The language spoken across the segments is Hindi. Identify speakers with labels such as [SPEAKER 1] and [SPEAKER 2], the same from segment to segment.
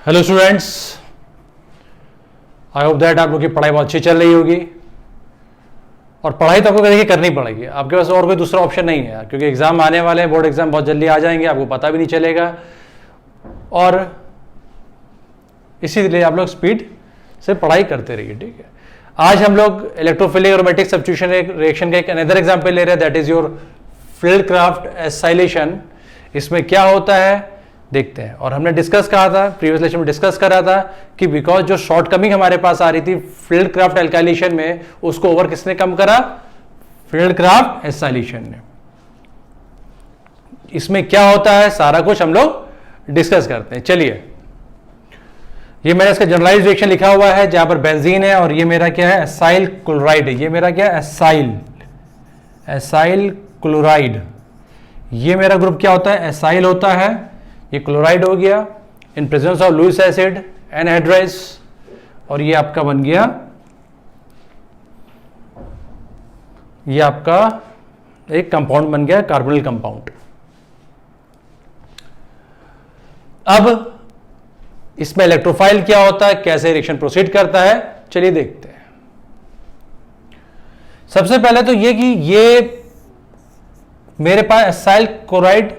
[SPEAKER 1] Hello students, I hope that आप लोग की पढ़ाई बहुत अच्छी चल रही होगी। और पढ़ाई तो आपको देखिए करनी पड़ेगी, आपके पास और कोई दूसरा ऑप्शन नहीं है, क्योंकि एग्जाम आने वाले हैं, बोर्ड एग्जाम बहुत जल्दी आ जाएंगे, आपको पता भी नहीं चलेगा। और इसीलिए आप लोग स्पीड से पढ़ाई करते रहिए, ठीक है। आज हम लोग इलेक्ट्रोफिलिक एरोमेटिक सब्स्टिट्यूशन रिएक्शन का एक अनदर एग्जाम्पल ले रहे हैं, दैट इज योर फील्डक्राफ्ट एसाइलेशन। इसमें क्या होता है देखते हैं। और हमने डिस्कस कहा था, प्रीवियस लेक्चर में डिस्कस करा था कि बिकॉज जो शॉर्टकमिंग हमारे पास आ रही थी फील्डक्राफ्ट एल्काइलेशन में, उसको ओवर किसने कम करा? फील्डक्राफ्ट एसाइलेशन ने। इसमें क्या होता है सारा कुछ हम लोग डिस्कस करते हैं। चलिए, ये मेरा इसका जनरलाइज रिएक्शन लिखा हुआ है जहां पर बेंजीन है, और ये मेरा क्या है? एसाइल क्लोराइड है। ये मेरा क्या है? Acyl chloride. ये मेरा ग्रुप क्या होता है? एसाइल होता है। ये क्लोराइड हो गया in presence of Lewis acid anhydrides, और ये आपका बन गया, ये आपका एक कंपाउंड बन गया, कार्बोनिल कंपाउंड। अब इसमें इलेक्ट्रोफाइल क्या होता है, कैसे रिएक्शन प्रोसीड करता है, चलिए देखते हैं। सबसे पहले तो ये कि ये मेरे पास एसाइल क्लोराइड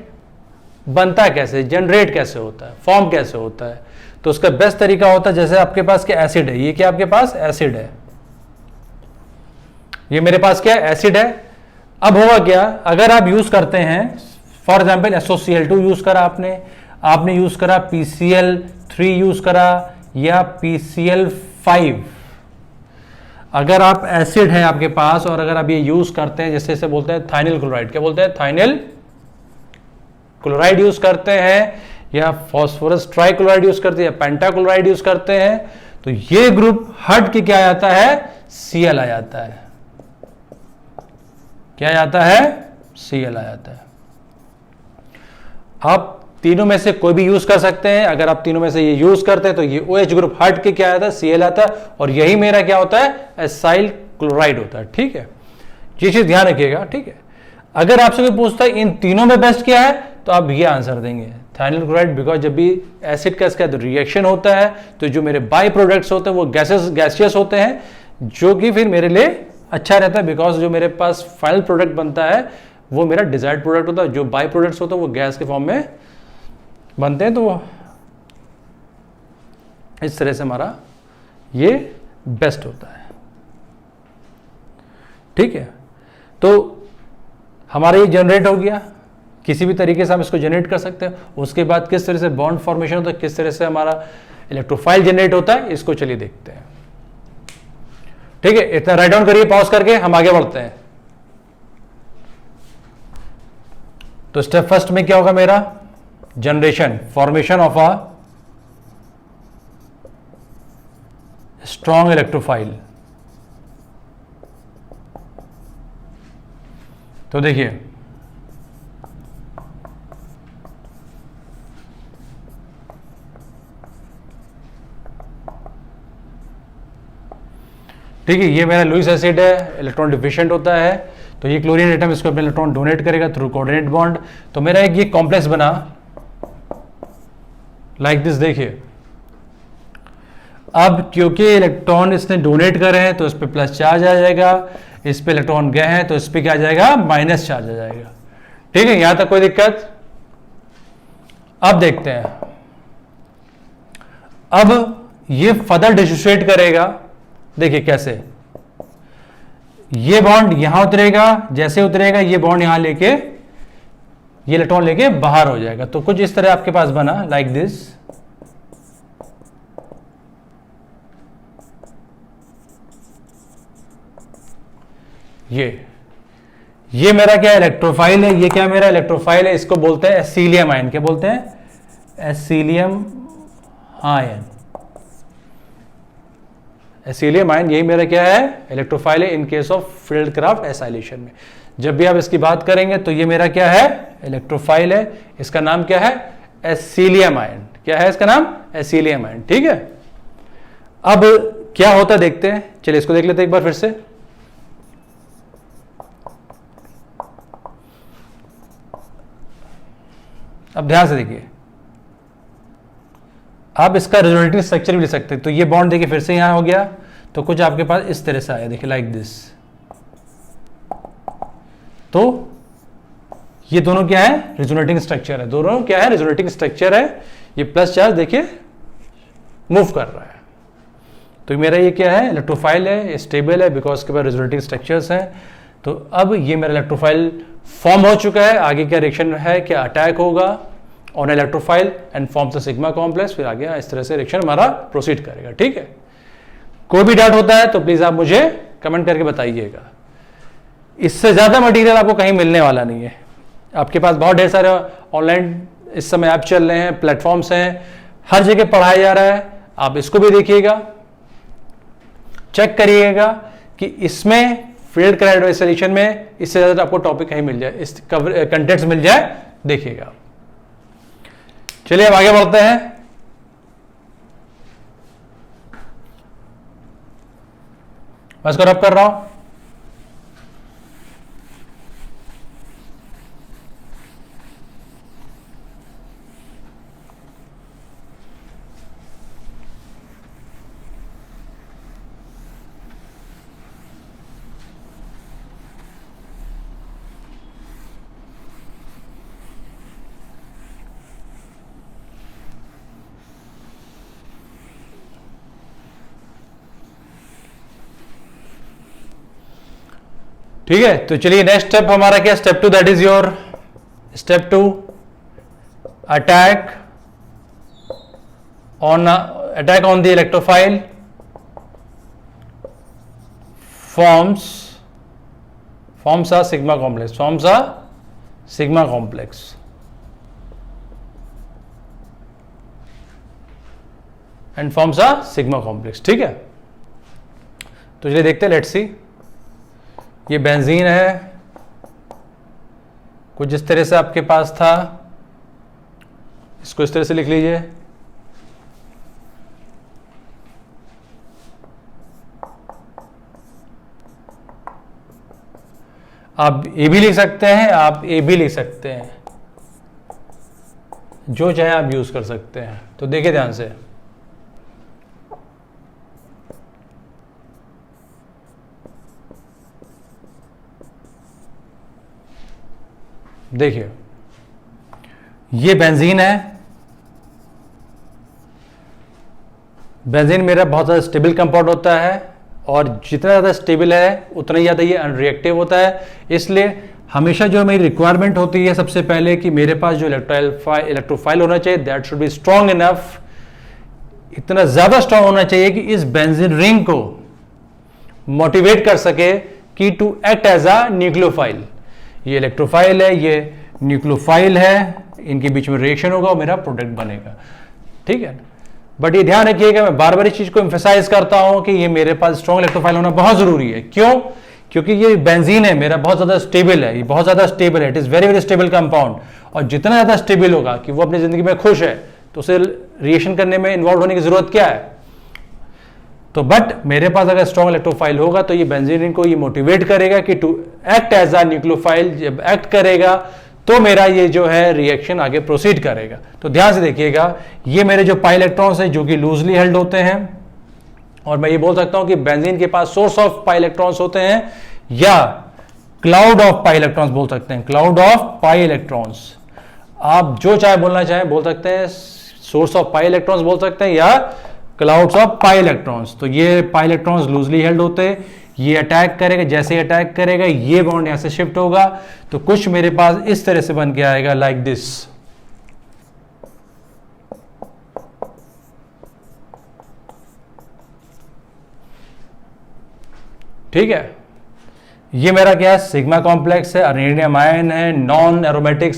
[SPEAKER 1] बनता कैसे, जनरेट कैसे होता है, फॉर्म कैसे होता है। तो उसका बेस्ट तरीका होता है, जैसे आपके पास क्या एसिड है, ये क्या आपके पास एसिड है, ये मेरे पास क्या एसिड है। अब होगा क्या, अगर आप यूज करते हैं फॉर एग्जांपल SOCl2 यूज करा आपने यूज करा PCl3 यूज करा या PCl5। अगर आप एसिड है आपके पास और अगर आप ये यूज करते हैं, जैसे इसे बोलते हैं थाइनिल क्लोराइड, क्या बोलते हैं? थाइनिल क्लोराइड यूज करते हैं, या फॉस्फोरस ट्राइक्लोराइड यूज करते हैं, या पेंटाक्लोराइड यूज करते हैं, तो ये ग्रुप हट के क्या आ जाता है? Cl आ जाता है। क्या आ जाता है? Cl आ जाता है। आप तीनों में से कोई भी यूज कर सकते हैं। अगर आप तीनों में से ये यूज करते हैं तो ये OH ग्रुप हट के क्या आता है? Cl आता है, और यही मेरा क्या होता है? एसाइल क्लोराइड होता है, ठीक है। ये चीज ध्यान रखिएगा, ठीक है। अगर आपसे कोई पूछता है इन तीनों में बेस्ट क्या है, तो आप ये आंसर देंगे थाइनिल क्लोराइड, बिकॉज जब भी एसिड का इसका रिएक्शन होता है तो जो मेरे बाई प्रोडक्ट्स होते हैं वो गैसियस होते हैं, जो कि फिर मेरे लिए अच्छा रहता है, बिकॉज जो मेरे पास फाइनल प्रोडक्ट बनता है वो मेरा डिजायर्ड प्रोडक्ट होता है। जो बाई प्रोडक्ट्स होते हैं वो गैस के फॉर्म में बनते हैं, तो इस तरह से हमारा ये बेस्ट होता है, ठीक है। तो हमारा ये जनरेट हो गया, किसी भी तरीके से हम इसको जनरेट कर सकते हैं। उसके बाद किस तरह से बॉन्ड फॉर्मेशन होता है, किस तरह से हमारा इलेक्ट्रोफाइल जनरेट होता है, इसको चलिए देखते हैं, ठीक है। इतना राइट डाउन करिए, पॉज करके हम आगे बढ़ते हैं। तो स्टेप फर्स्ट में क्या होगा मेरा? Generation, formation of a strong electrophile. तो देखिए, ठीक है, ये मेरा लुईस एसिड है, इलेक्ट्रॉन डिफिशिएंट होता है, तो ये क्लोरीन एटम इसको अपने इलेक्ट्रॉन डोनेट करेगा थ्रू कोऑर्डिनेट बॉन्ड। तो मेरा एक ये कॉम्प्लेक्स बना लाइक दिस। देखिए, अब क्योंकि इलेक्ट्रॉन इसने डोनेट करे हैं तो इस पे प्लस चार्ज आ जाएगा, इस पे इलेक्ट्रॉन गए हैं तो इस पे क्या आ जाएगा? माइनस चार्ज आ जाएगा, ठीक है। यहां तक कोई दिक्कत? अब देखते हैं, अब ये फर्दर डिसोसिएट करेगा। देखिए कैसे, ये बॉन्ड यहां उतरेगा, जैसे उतरेगा ये बॉन्ड यहां लेके, ये इलेक्ट्रॉन लेके बाहर हो जाएगा। तो कुछ इस तरह आपके पास बना लाइक दिस। ये मेरा क्या इलेक्ट्रोफाइल है, ये क्या मेरा इलेक्ट्रोफाइल है, इसको बोलते हैं एसिलियम आयन। क्या बोलते हैं? एसिलियम आयन। एसिलियम आयन यही मेरा क्या है? इलेक्ट्रोफाइल है इन केस ऑफ फील्डक्राफ्ट एसाइलेशन में। जब भी आप इसकी बात करेंगे तो ये मेरा क्या है? इलेक्ट्रोफाइल है। इसका नाम क्या है? एसिलियम आयन। क्या है इसका नाम? एसिलियम आयन, ठीक है। अब क्या होता देखते हैं, चलिए इसको देख लेते हैं एक बार फिर से। अब ध्यान से देखिए, आप इसका रेजोनेटिंग स्ट्रक्चर भी ले सकते हैं। तो ये बॉन्ड देखिए फिर से यहां हो गया, तो कुछ आपके पास इस तरह से आया, देखिए लाइक दिस। तो ये दोनों क्या है, रेजोनेटिंग स्ट्रक्चर है, दोनों क्या है, रेजोनेटिंग स्ट्रक्चर है। ये प्लस चार्ज देखिए मूव कर रहा है। तो मेरा ये क्या है, इलेक्ट्रोफाइल है, ये स्टेबल है बिकॉज के पास रेजोनेटिंग स्ट्रक्चर्स हैं। तो अब ये मेरा इलेक्ट्रोफाइल फॉर्म हो चुका है। आगे क्या रिएक्शन है, क्या अटैक होगा on electrophile and forms the sigma complex. फिर आगे इस तरह से रिएक्शन हमारा प्रोसीड करेगा। ठीक है, कोई भी डाउट होता है तो प्लीज आप मुझे कमेंट करके बताइएगा। इससे ज्यादा मटेरियल आपको कहीं मिलने वाला नहीं है। आपके पास बहुत ढेर सारे ऑनलाइन इस समय ऐप चल रहे हैं, प्लेटफॉर्म्स हैं, हर जगह पढ़ाया जा रहा है। आप इसको भी देखिएगा, चेक करिएगा कि इसमें फील्ड क्राइड सॉल्यूशन में इससे ज्यादा आपको टॉपिक कहीं मिल जाए, इस कवर कंटेंट्स मिल जाए, देखिएगा। चलिए अब आगे बढ़ते हैं। मैं इसको रब कर रहा हूं। ठीक है, तो चलिए नेक्स्ट स्टेप हमारा क्या, step 2, that is your step 2 attack on the electrophile forms a sigma complex, forms a sigma complex and forms a sigma complex। ठीक है, तो चलिए देखते हैं, लेट्स सी। ये बेंजीन है, कुछ जिस तरह से आपके पास था, इसको इस तरह से लिख लीजिए। आप ए भी लिख सकते हैं, आप ए भी लिख सकते हैं, जो चाहे आप यूज कर सकते हैं। तो देखिए ध्यान से, देखिए ये बेंजीन है। बेंजीन मेरा बहुत ज़्यादा स्टेबल कंपाउंड होता है, और जितना ज़्यादा स्टेबल है उतना ही ज़्यादा ये अनरिएक्टिव होता है। इसलिए हमेशा जो मेरी रिक्वायरमेंट होती है सबसे पहले कि मेरे पास जो इलेक्ट्रोफाइल होना चाहिए, that should be strong enough, इतना ज़्यादा स्ट्रॉन्ग होना चाहिए कि इस बेंजीन रिंग को मोटिवेट कर सके कि to act as a nucleophile. ये इलेक्ट्रोफाइल है, ये न्यूक्लियोफाइल है, इनके बीच में रिएक्शन होगा और मेरा प्रोडक्ट बनेगा। ठीक है, बट ये ध्यान रखिएगा, मैं बार बार इस चीज को एम्फेसाइज करता हूं कि ये मेरे पास स्ट्रॉन्ग इलेक्ट्रोफाइल होना बहुत जरूरी है। क्यों? क्योंकि ये बेंजीन है मेरा बहुत ज्यादा स्टेबल है, ये बहुत ज्यादा स्टेबल है, it is very very stable compound. और जितना ज्यादा स्टेबल होगा कि वो अपनी जिंदगी में खुश है, तो उसे रिएक्शन करने में इन्वॉल्व होने की जरूरत क्या है। तो बट मेरे पास अगर स्ट्रॉन्ग इलेक्ट्रोफाइल होगा तो ये बेंजीन को ये मोटिवेट करेगा कि to act as a nucleophile. जब एक्ट करेगा तो मेरा ये जो है रिएक्शन आगे प्रोसीड करेगा। तो ध्यान से देखिएगा, ये मेरे जो पाई इलेक्ट्रॉन्स हैं जो कि लूजली हेल्ड होते हैं, और मैं ये बोल सकता हूं कि बेंजीन के पास सोर्स ऑफ पाई इलेक्ट्रॉन्स होते हैं, या क्लाउड ऑफ पाई इलेक्ट्रॉन्स बोल सकते हैं, क्लाउड ऑफ पाई इलेक्ट्रॉन्स। आप जो चाहे बोलना चाहें बोल सकते हैं, सोर्स ऑफ पाई इलेक्ट्रॉन्स बोल सकते हैं या क्लाउड्स ऑफ पाई इलेक्ट्रॉन्स। तो ये पाई इलेक्ट्रॉन्स लूजली हेल्ड होते हैं, ये अटैक करेगा, जैसे अटैक करेगा ये बॉन्ड यहां से शिफ्ट होगा, तो कुछ मेरे पास इस तरह से बन के आएगा, लाइक दिस। ठीक है, ये मेरा क्या है, सिग्मा कॉम्प्लेक्स है, अरेनियम आयन है, नॉन एरोमेटिक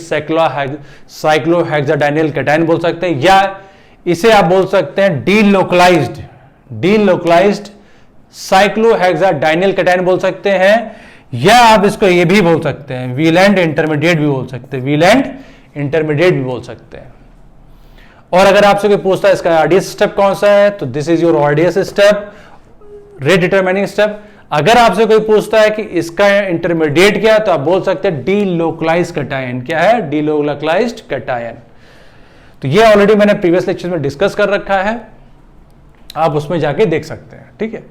[SPEAKER 1] साइक्लोहेक्साडाइनिल कैटायन बोल सकते हैं, या इसे आप बोल सकते हैं डीलोकलाइज्ड साइक्लोहेक्साडाइनिल कैटायन बोल सकते हैं, या आप इसको ये भी बोल सकते हैं वीलेंट इंटरमीडिएट भी बोल सकते हैं, वीलेंट इंटरमीडिएट भी बोल सकते हैं। और अगर आपसे कोई पूछता है इसका आरडीएस स्टेप कौन सा है, तो this is your RDS step, rate determining step. अगर आपसे कोई पूछता है कि इसका इंटरमीडिएट क्या है, तो आप बोल सकते हैं डीलोकलाइज्ड कैटायन। क्या है? Delocalised cation. तो ये ऑलरेडी मैंने प्रीवियस लेक्चर में डिस्कस कर रखा है, आप उसमें जाके देख सकते हैं। ठीक है,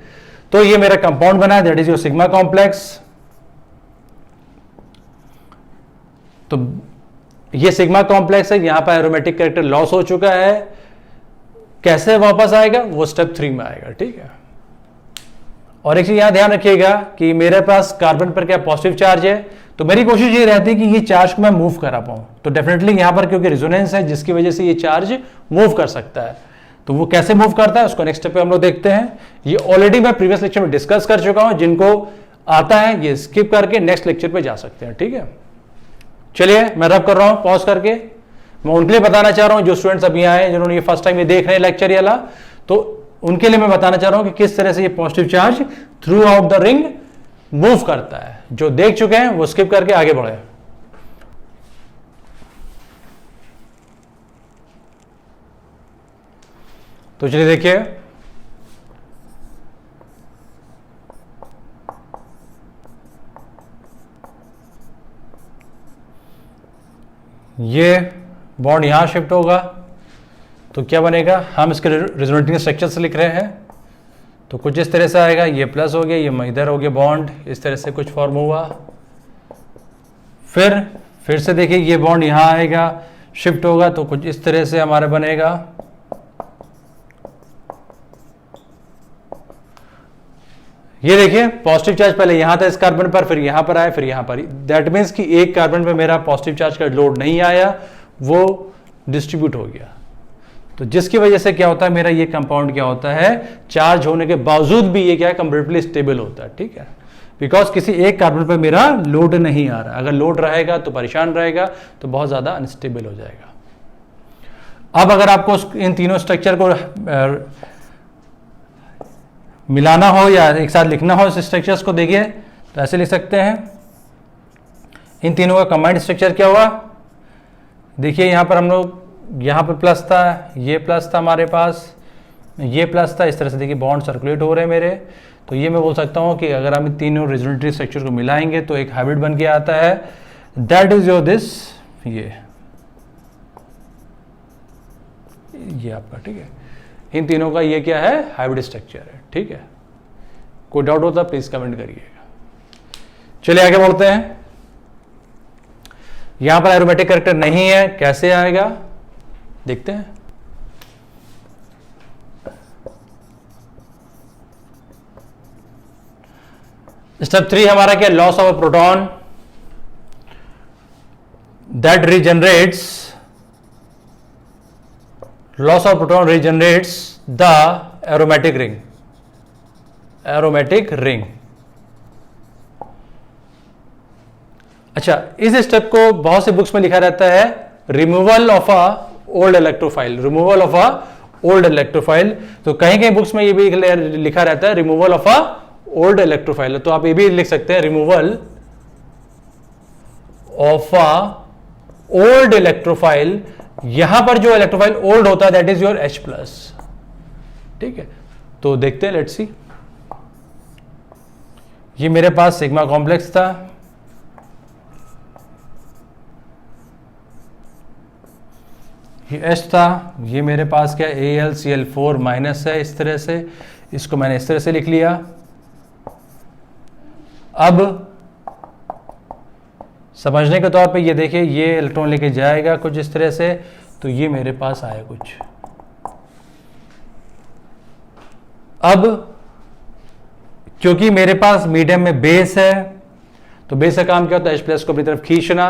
[SPEAKER 1] तो ये मेरा कंपाउंड बना है, that is your sigma complex. तो ये सिग्मा कॉम्प्लेक्स है, यहां पर एरोमेटिक कैरेक्टर लॉस हो चुका है, कैसे वापस आएगा वो स्टेप 3 में आएगा। ठीक है, और एक चीज यहां ध्यान रखिएगा कि मेरे पास कार्बन पर क्या पॉजिटिव चार्ज है, तो मेरी कोशिश ये रहती है कि ये चार्ज को मैं मूव करा पाऊं। तो डेफिनेटली यहां पर क्योंकि रेजोनेंस है जिसकी वजह से ये चार्ज मूव कर सकता है, तो वो कैसे मूव करता है उसको नेक्स्ट स्टेप पे हम लोग देखते हैं। ये ऑलरेडी मैं प्रीवियस लेक्चर में डिस्कस कर चुका हूं, जिनको आता है ये स्किप करके नेक्स्ट लेक्चर पे जा सकते हैं। ठीक है, चलिए मैं रब कर रहा हूं पॉज करके। मैं उनके लिए बताना चाह रहा हूं जो स्टूडेंट्स अभी आए हैं, जिन्होंने ये फर्स्ट टाइम ये देख रहे हैं लेक्चर ये वाला, तो उनके लिए मैं बताना चाह रहा हूं कि किस तरह से ये positive charge through out the ring move करता है। जो देख चुके हैं वो स्किप करके आगे बढ़े। तो चलिए देखिए, ये बॉन्ड यहां शिफ्ट होगा तो क्या बनेगा, हम इसके रेजोनेटिंग स्ट्रक्चर से लिख रहे हैं तो कुछ इस तरह से आएगा। ये प्लस हो गया, ये इधर हो गया बॉन्ड, इस तरह से कुछ फॉर्म हुआ। फिर से देखिए ये बॉन्ड यहां आएगा, शिफ्ट होगा तो कुछ इस तरह से हमारा बनेगा। ये देखिए पॉजिटिव चार्ज पहले यहां था इस कार्बन पर, फिर यहां पर आया, फिर यहां पर। दैट मीन्स कि एक कार्बन पे मेरा पॉजिटिव चार्ज का लोड नहीं आया, वो डिस्ट्रीब्यूट हो गया। तो जिसकी वजह से क्या होता है, मेरा ये कंपाउंड क्या होता है, चार्ज होने के बावजूद भी ये क्या है, कंपैरेटिवली स्टेबल होता है। ठीक है, बिकॉज किसी एक कार्बन पर मेरा लोड नहीं आ रहा। अगर लोड रहेगा तो परेशान रहेगा, तो बहुत ज्यादा अनस्टेबल हो जाएगा। अब अगर आपको इन तीनों स्ट्रक्चर को मिलाना हो या एक साथ लिखना हो इस स्ट्रक्चर्स को, देखिए तो ऐसे लिख सकते हैं। इन तीनों का कंबाइंड स्ट्रक्चर क्या हुआ, देखिए यहां पर हम लोग, यहां पर प्लस था, ये प्लस था हमारे पास, ये प्लस था, इस तरह से देखिए बॉन्ड सर्कुलेट हो रहे हैं मेरे। तो ये मैं बोल सकता हूं कि अगर हम इन तीनों रेजोनेटिव स्ट्रक्चर को मिलाएंगे तो एक हाइब्रिड बन के आता है, दैट इज योर दिस, ये आपका। ठीक है, इन तीनों का ये क्या है, हाइब्रिड स्ट्रक्चर है। ठीक है, कोई डाउट होता प्लीज कमेंट करिएगा। चलिए आगे बढ़ते हैं। यहां पर एरोमेटिक कैरेक्टर नहीं है, कैसे आएगा देखते हैं। स्टेप 3 हमारा क्या, loss of a proton that regenerates, loss of proton regenerates the aromatic ring, aromatic ring. अच्छा, इस स्टेप को बहुत से बुक्स में लिखा रहता है removal of a old electrophile, removal of a old electrophile. तो कहीं कहीं बुक्स में ये भी लिखा रहता है removal of a old electrophile, तो आप ये भी लिख सकते हैं removal of a old electrophile. यहां पर जो इलेक्ट्रोफाइल ओल्ड होता है दैट इज योर H+। ठीक है, तो देखते हैं, लेट्स सी। ये मेरे पास सिग्मा कॉम्प्लेक्स था, ये H था, ये मेरे पास क्या AlCl4 माइनस है, इस तरह से, इसको मैंने इस तरह से लिख लिया। अब समझने के तौर पे ये देखिए, ये इलेक्ट्रॉन लेके जाएगा कुछ इस तरह से, तो ये मेरे पास आया कुछ। अब क्योंकि मेरे पास मीडियम में बेस है, तो बेस का काम क्या होता है, H+ को अपनी तरफ खींचना।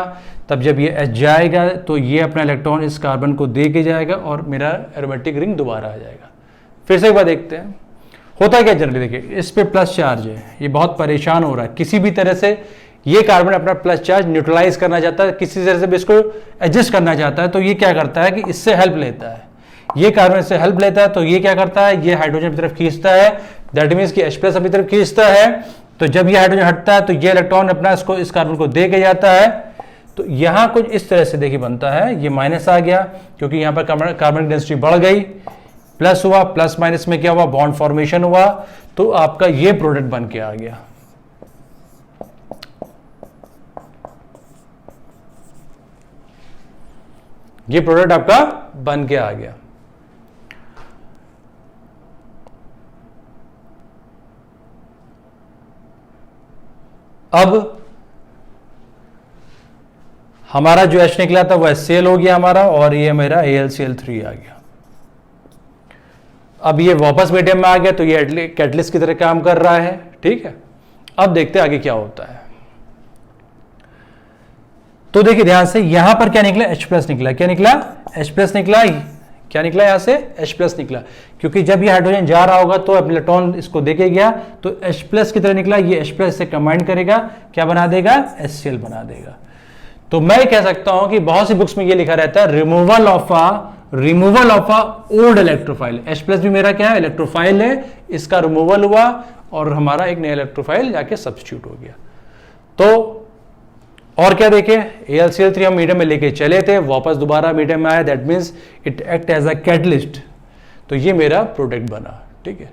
[SPEAKER 1] तब जब ये H जाएगा तो ये अपना इलेक्ट्रॉन इस कार्बन को दे के जाएगा और मेरा एरोमेटिक रिंग दोबारा आ जाएगा। फिर से एक बार देखते हैं होता क्या जनरली। देखिए इस पे प्लस चार्ज है, ये बहुत परेशान हो रहा है, किसी भी तरह से ये कार्बन अपना प्लस चार्ज न्यूट्रलाइज करना चाहता है, किसी तरह से भी इसको एडजस्ट करना चाहता है। तो ये क्या करता है कि इससे हेल्प लेता है, ये कार्बन से हेल्प लेता है, तो ये क्या करता है, ये हाइड्रोजन की तरफ खींचता है, दैट मीन्स कि H+ अपनी तरफ खींचता है। तो जब ये हाइड्रोजन हटता है तो ये इलेक्ट्रॉन अपना इसको इस कार्बन को दे के जाता है। तो यहां कुछ इस तरह से देखिए बनता है, ये माइनस आ गया क्योंकि यहां पर कार्बन डेंसिटी बढ़ गई, प्लस हुआ, प्लस माइनस में क्या हुआ, बॉन्ड फॉर्मेशन हुआ, तो आपका ये प्रोडक्ट बन के आ गया। ये प्रोडक्ट आपका बन के आ गया। अब हमारा जो H निकला था वो HCl हो गया हमारा, और ये मेरा AlCl3 आ गया। अब ये वापस मीडियम में आ गया, तो ये कैटलिस्ट की तरह काम कर रहा है। ठीक है, अब देखते हैं आगे क्या होता है। तो देखिए ध्यान से, यहां पर क्या निकला, H+ निकला। क्या निकला, H+ निकला। क्या निकला यहां से, H+ निकला, क्योंकि जब ये हाइड्रोजन जा रहा होगा तो इलेक्ट्रॉन इसको देके गया, तो H+ की तरह निकला। ये H+ से कंबाइन करेगा, क्या बना देगा, HCl बना देगा। तो मैं कह सकता हूं कि बहुत सी बुक्स में ये लिखा रहता है removal of a old electrophile. H+ भी मेरा क्या है, इलेक्ट्रोफाइल है, इसका रिमूवल हुआ और हमारा एक नया इलेक्ट्रोफाइल जाके सब्स्टिट्यूट हो गया। तो और क्या देखें, AlCl3 हम मीडियम में लेके चले थे, वापस दोबारा मीडियम में आया, that means it act as a catalyst. तो ये मेरा प्रोडक्ट बना। ठीक है,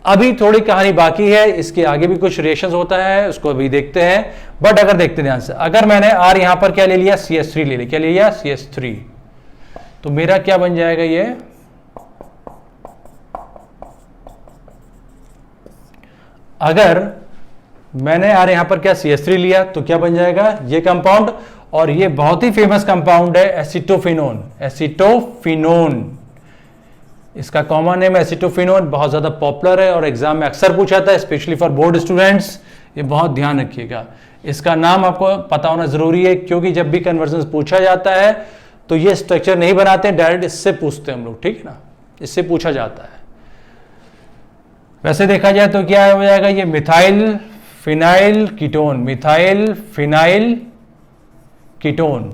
[SPEAKER 1] अभी थोड़ी कहानी बाकी है, इसके आगे भी कुछ रिएक्शंस होता है, उसको अभी देखते हैं। बट अगर देखते ध्यान से, अगर मैंने R यहां पर क्या ले लिया, CH3 ले लिया। क्या ले लिया, CH3, तो मेरा क्या बन जाएगा, ये अगर मैंने यार यहां पर क्या CH3 लिया तो क्या बन जाएगा, ये कंपाउंड। और ये बहुत ही फेमस कंपाउंड है, एसिटोफिनोन। एसिटोफिनोन, इसका कॉमन नेम है एसिटोफिनोन, बहुत ज्यादा पॉपुलर है और एग्जाम में अक्सर पूछा था, स्पेशली फॉर बोर्ड स्टूडेंट्स। ये बहुत ध्यान रखिएगा, इसका नाम आपको पता होना जरूरी है, क्योंकि जब भी कन्वर्जन पूछा जाता है तो ये स्ट्रक्चर नहीं बनाते, डायरेक्ट इससे पूछते हैं हम लोग। ठीक है ना, इससे पूछा जाता है। वैसे देखा जाए तो क्या हो जाएगा, ये methyl phenyl ketone. Methyl phenyl ketone,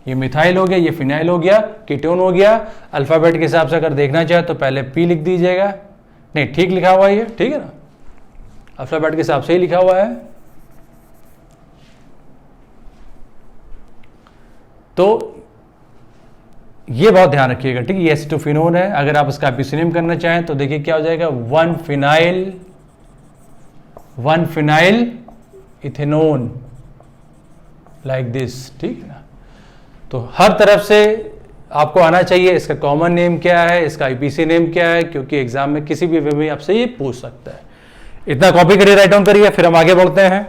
[SPEAKER 1] ये मिथाइल हो गया, ये फिनाइल हो गया, कीटोन हो गया। अल्फाबेट के हिसाब से अगर देखना चाहे तो पहले P लिख दीजिएगा। नहीं, ठीक लिखा हुआ है ये, ठीक है ना, अल्फाबेट के हिसाब से ही लिखा हुआ है। तो ये बहुत ध्यान रखिएगा। ठीक है, ये एसिटोफिनोन है। अगर आप इसका एपिसिनियम करना चाहें तो देखिए क्या हो जाएगा, 1 फिनाइल इथेनोन, लाइक दिस। ठीक है ना, तो हर तरफ से आपको आना चाहिए इसका कॉमन नेम क्या है, इसका आईपीसी नेम क्या है, क्योंकि एग्जाम में किसी भी वे में आपसे ये पूछ सकता है। इतना कॉपी करिए, राइट डाउन करिए, फिर हम आगे बढ़ते हैं।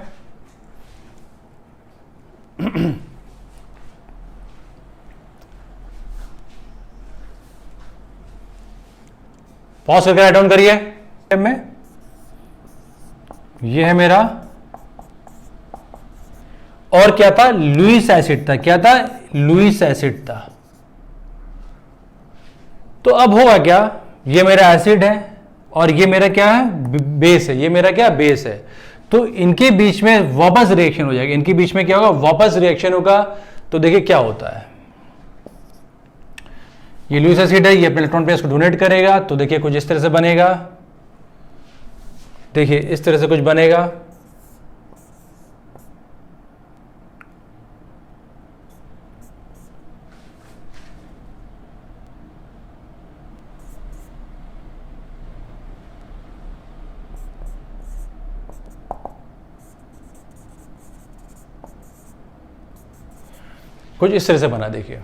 [SPEAKER 1] पॉज करके राइट डाउन करिए। में ये है मेरा, और क्या था, लुईस एसिड था। क्या था, लुईस एसिड था। तो अब होगा क्या, ये मेरा एसिड है और ये मेरा क्या है, बेस है। ये मेरा क्या, बेस है। तो इनके बीच में वापस रिएक्शन हो जाएगा। इनके बीच में क्या होगा, वापस रिएक्शन होगा। तो देखिए क्या होता है, ये लुईस एसिड है, ये अपने इलेक्ट्रॉन पेयर को डोनेट करेगा। तो देखिए कुछ इस तरह से बनेगा। देखिए इस तरह से कुछ बनेगा। कुछ इस तरह से बना। देखिए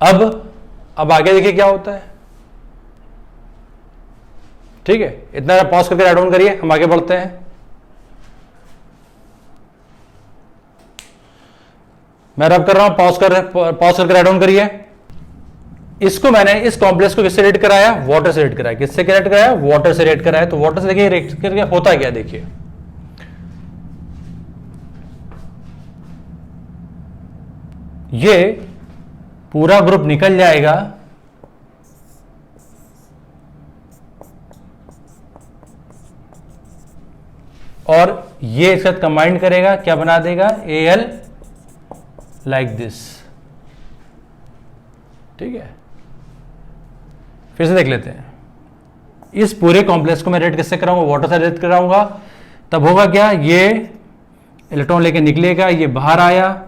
[SPEAKER 1] अब आगे देखिए क्या होता है। ठीक है, इतना पॉज करके राइट डाउन करिए, हम आगे बढ़ते हैं। मैं रब कर रहा हूं, पॉज करके राइट डाउन करिए। इसको मैंने इस कॉम्प्लेक्स को किससे रेट कराया, वाटर से रेट कराया। किससे रेट कराया, वाटर से रेट कराया। तो वाटर से देखिए रेट करके होता क्या, देखिए ये पूरा ग्रुप निकल जाएगा और ये एक साथ कंबाइन करेगा, क्या बना देगा, Al, लाइक दिस। ठीक है, फिर से देख लेते हैं। इस पूरे कॉम्प्लेक्स को मैं रेट किससे कराऊंगा, वाटर से रेट कराऊंगा। तब होगा क्या, ये इलेक्ट्रॉन लेके निकलेगा, ये बाहर आया,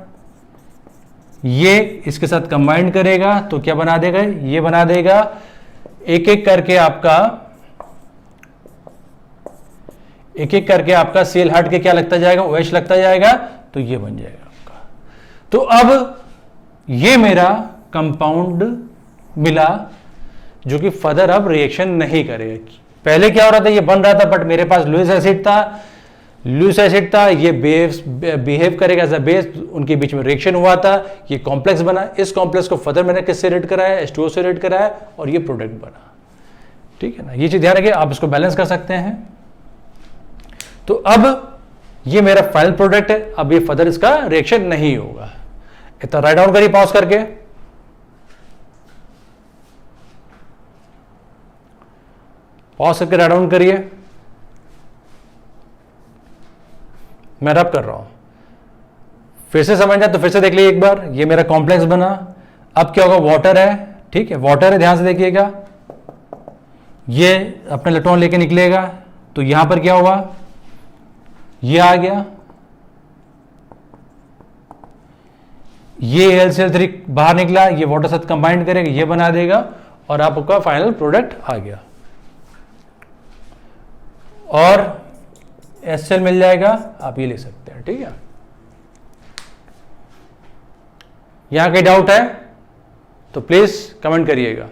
[SPEAKER 1] ये इसके साथ कंबाइन करेगा तो क्या बना देगा, ये बना देगा। एक एक करके आपका सेल हट के क्या लगता जाएगा, OH लगता जाएगा। तो ये बन जाएगा आपका। तो अब ये मेरा कंपाउंड मिला जो कि फर्दर अब रिएक्शन नहीं करेगा। पहले क्या हो रहा था, ये बन रहा था बट मेरे पास लुईस एसिड था, ये बिहेव करेगा एज अ बेस, उनके बीच में रिएक्शन हुआ था, ये कॉम्प्लेक्स बना। इस कॉम्प्लेक्स को फर्दर मैंने किससे रेड कराया, H2O से रेड कराया और ये प्रोडक्ट बना। ठीक है ना, ये चीज ध्यान रखिए, आप इसको बैलेंस कर सकते हैं। तो अब ये मेरा फाइनल प्रोडक्ट है, अब ये फर्दर इसका रिएक्शन नहीं होगा। इतना राइट डाउन करिए पॉज करके। पॉज करके राइट डाउन करिए। मैं रब कर रहा हूं, फिर से समझना तो फिर से देख लीजिए एक बार। ये मेरा कॉम्प्लेक्स बना, अब क्या होगा, वाटर है, ठीक है, वाटर है, ध्यान से देखिएगा। ये अपने इलेक्ट्रॉन लेके निकलेगा तो यहां पर क्या होगा, ये आ गया, ये HCl3 बाहर निकला, ये वाटर साथ कंबाइंड करेगा, ये बना देगा और आपका फाइनल प्रोडक्ट आ गया और HCl मिल जाएगा, आप ये ले सकते हैं। ठीक है, यहां कोई डाउट है तो प्लीज कमेंट करिएगा।